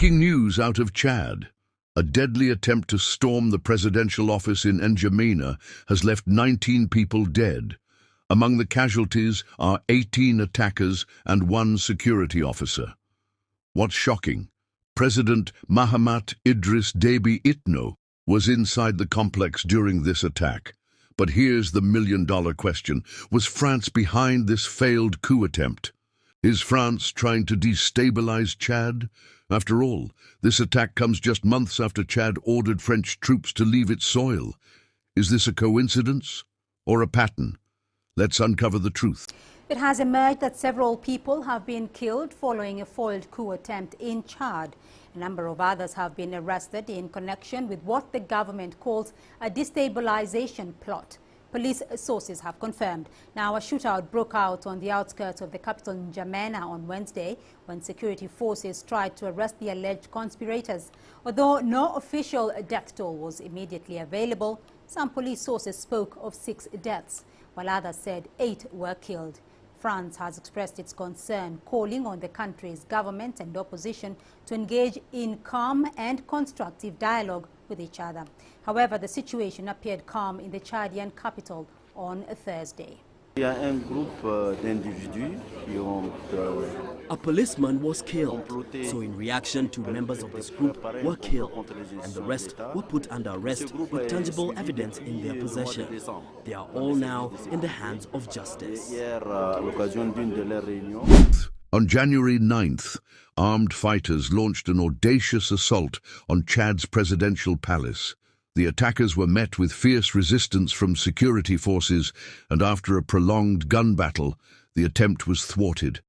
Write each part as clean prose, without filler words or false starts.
Breaking news out of Chad. A deadly attempt to storm the presidential office in N'Djamena has left 19 people dead. Among the casualties are 18 attackers and 1 security officer. What's shocking? President Mahamat Idriss Déby Itno was inside the complex during this attack. But here's the million-dollar question. Was France behind this failed coup attempt? Is France trying to destabilize Chad? After all, this attack comes just months after Chad ordered French troops to leave its soil. Is this a coincidence or a pattern? Let's uncover the truth. It has emerged that several people have been killed following a foiled coup attempt in Chad. A number of others have been arrested in connection with what the government calls a destabilization plot. Police sources have confirmed. Now, a shootout broke out on the outskirts of the capital N'Djamena on Wednesday when security forces tried to arrest the alleged conspirators. Although no official death toll was immediately available, some police sources spoke of 6 deaths, while others said 8 were killed. France has expressed its concern, calling on the country's government and opposition to engage in calm and constructive dialogue with each other. However, the situation appeared calm in the Chadian capital on Thursday. A policeman was killed, so in reaction to members of this group were killed, and the rest were put under arrest with tangible evidence in their possession. They are all now in the hands of justice. On January 9th, armed fighters launched an audacious assault on Chad's presidential palace. The attackers were met with fierce resistance from security forces, and after a prolonged gun battle, the attempt was thwarted.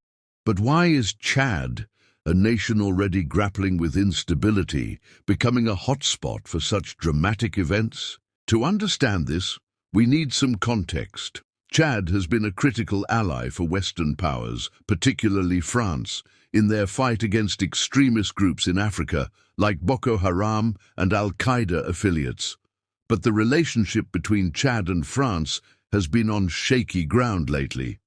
But why is Chad, a nation already grappling with instability, becoming a hotspot for such dramatic events? To understand this, we need some context. Chad has been a critical ally for Western powers, particularly France, in their fight against extremist groups in Africa, like Boko Haram and Al-Qaeda affiliates. But the relationship between Chad and France has been on shaky ground lately.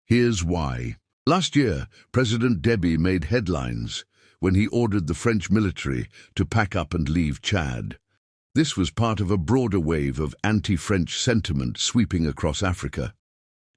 Here's why. Last year, President Déby made headlines when he ordered the French military to pack up and leave Chad. This was part of a broader wave of anti-French sentiment sweeping across Africa.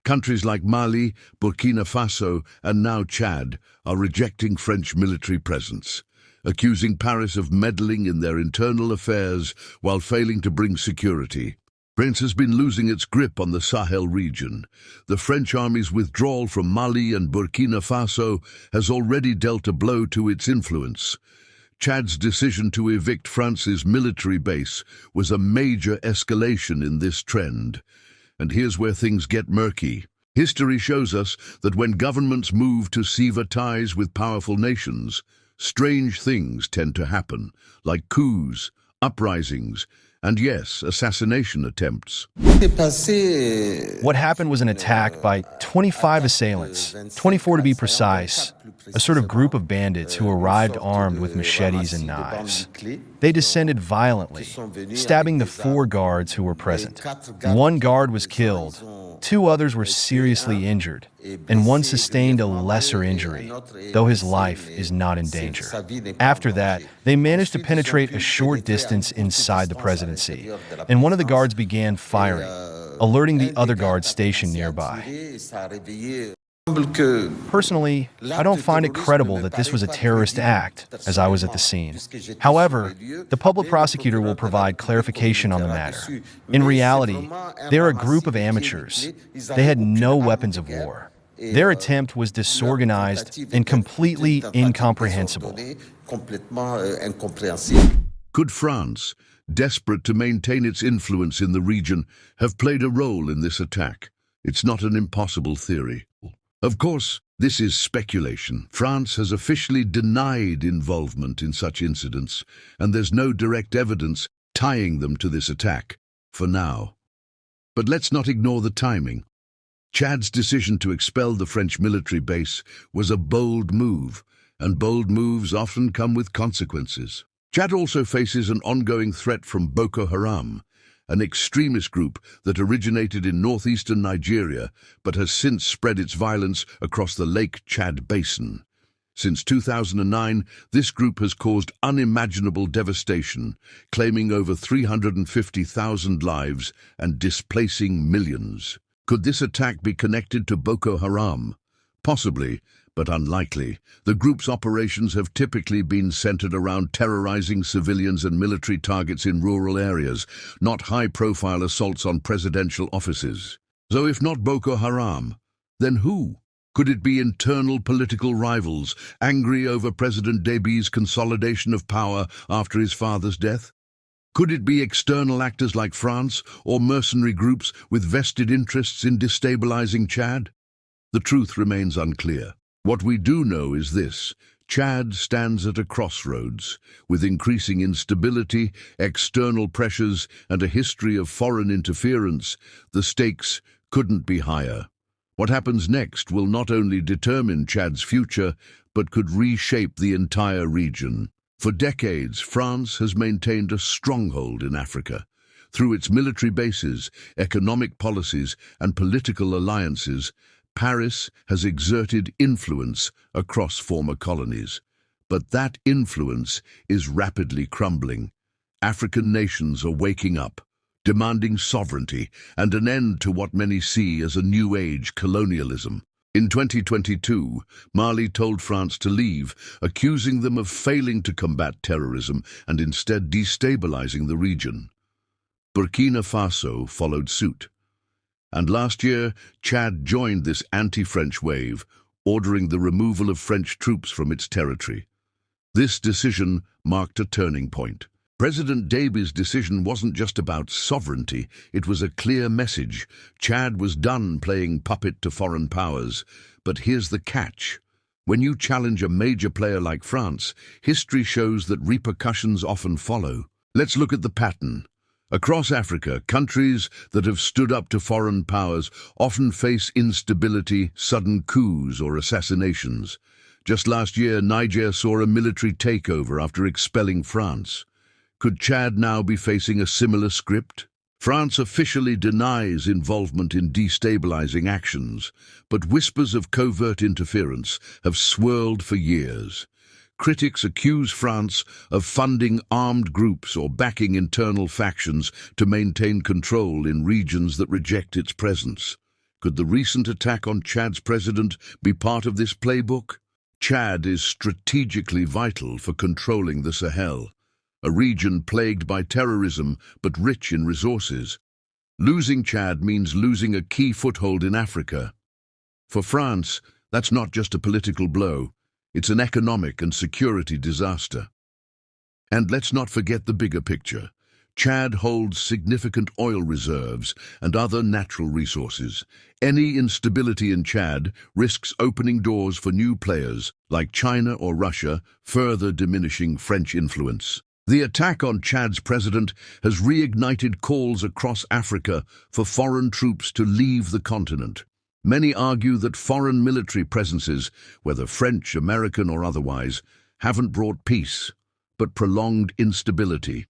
Countries like Mali, Burkina Faso, and now Chad are rejecting French military presence, accusing Paris of meddling in their internal affairs while failing to bring security. France has been losing its grip on the Sahel region. The French army's withdrawal from Mali and Burkina Faso has already dealt a blow to its influence. Chad's decision to evict France's military base was a major escalation in this trend. And here's where things get murky. History shows us that when governments move to sever ties with powerful nations, strange things tend to happen, like coups, uprisings, and yes, assassination attempts. What happened was an attack by 25 assailants, 24 to be precise, a sort of group of bandits who arrived armed with machetes and knives. They descended violently, stabbing the 4 guards who were present. 1 guard was killed, 2 others were seriously injured, and 1 sustained a lesser injury, though his life is not in danger. After that, they managed to penetrate a short distance inside the presidency, and one of the guards began firing, alerting the other guards stationed nearby. Personally, I don't find it credible that this was a terrorist act, as I was at the scene. However, the public prosecutor will provide clarification on the matter. In reality, they're a group of amateurs. They had no weapons of war. Their attempt was disorganized and completely incomprehensible. Could France, desperate to maintain its influence in the region, have played a role in this attack? It's not an impossible theory. Of course, this is speculation. France has officially denied involvement in such incidents, and there's no direct evidence tying them to this attack, for now. But let's not ignore the timing. Chad's decision to expel the French military base was a bold move, and bold moves often come with consequences. Chad also faces an ongoing threat from Boko Haram, an extremist group that originated in northeastern Nigeria but has since spread its violence across the Lake Chad basin. Since 2009, this group has caused unimaginable devastation, claiming over 350,000 lives and displacing millions. Could this attack be connected to Boko Haram? Possibly, but unlikely. The group's operations have typically been centered around terrorizing civilians and military targets in rural areas, not high-profile assaults on presidential offices. So if not Boko Haram, then who? Could it be internal political rivals, angry over President Déby's consolidation of power after his father's death? Could it be external actors like France or mercenary groups with vested interests in destabilizing Chad? The truth remains unclear. What we do know is this: Chad stands at a crossroads. With increasing instability, external pressures, and a history of foreign interference, the stakes couldn't be higher. What happens next will not only determine Chad's future, but could reshape the entire region. For decades, France has maintained a stronghold in Africa. Through its military bases, economic policies, and political alliances, Paris has exerted influence across former colonies. But that influence is rapidly crumbling. African nations are waking up, demanding sovereignty and an end to what many see as a new age colonialism. In 2022, Mali told France to leave, accusing them of failing to combat terrorism and instead destabilizing the region. Burkina Faso followed suit. And last year, Chad joined this anti-French wave, ordering the removal of French troops from its territory. This decision marked a turning point. President Déby's decision wasn't just about sovereignty, it was a clear message. Chad was done playing puppet to foreign powers. But here's the catch. When you challenge a major player like France, history shows that repercussions often follow. Let's look at the pattern. Across Africa, countries that have stood up to foreign powers often face instability, sudden coups or assassinations. Just last year, Niger saw a military takeover after expelling France. Could Chad now be facing a similar script? France officially denies involvement in destabilizing actions, but whispers of covert interference have swirled for years. Critics accuse France of funding armed groups or backing internal factions to maintain control in regions that reject its presence. Could the recent attack on Chad's president be part of this playbook? Chad is strategically vital for controlling the Sahel, a region plagued by terrorism but rich in resources. Losing Chad means losing a key foothold in Africa. For France, that's not just a political blow, it's an economic and security disaster. And let's not forget the bigger picture. Chad holds significant oil reserves and other natural resources. Any instability in Chad risks opening doors for new players like China or Russia, further diminishing French influence. The attack on Chad's president has reignited calls across Africa for foreign troops to leave the continent. Many argue that foreign military presences, whether French, American or otherwise, haven't brought peace, but prolonged instability.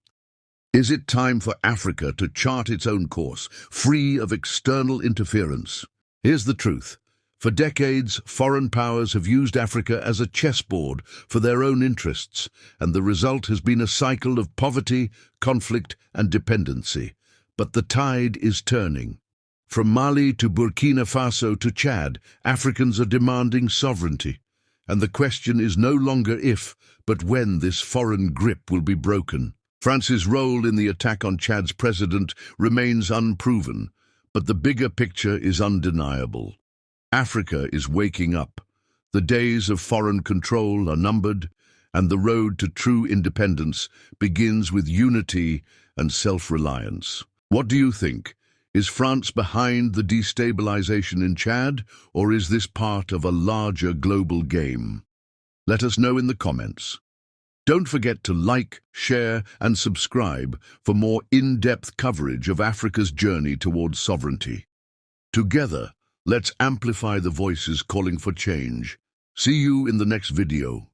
Is it time for Africa to chart its own course, free of external interference? Here's the truth. For decades, foreign powers have used Africa as a chessboard for their own interests, and the result has been a cycle of poverty, conflict, and dependency. But the tide is turning. From Mali to Burkina Faso to Chad, Africans are demanding sovereignty. And the question is no longer if, but when this foreign grip will be broken. France's role in the attack on Chad's president remains unproven, but the bigger picture is undeniable. Africa is waking up. The days of foreign control are numbered, and the road to true independence begins with unity and self-reliance. What do you think? Is France behind the destabilization in Chad, or is this part of a larger global game? Let us know in the comments. Don't forget to like, share, and subscribe for more in-depth coverage of Africa's journey towards sovereignty. Together, let's amplify the voices calling for change. See you in the next video.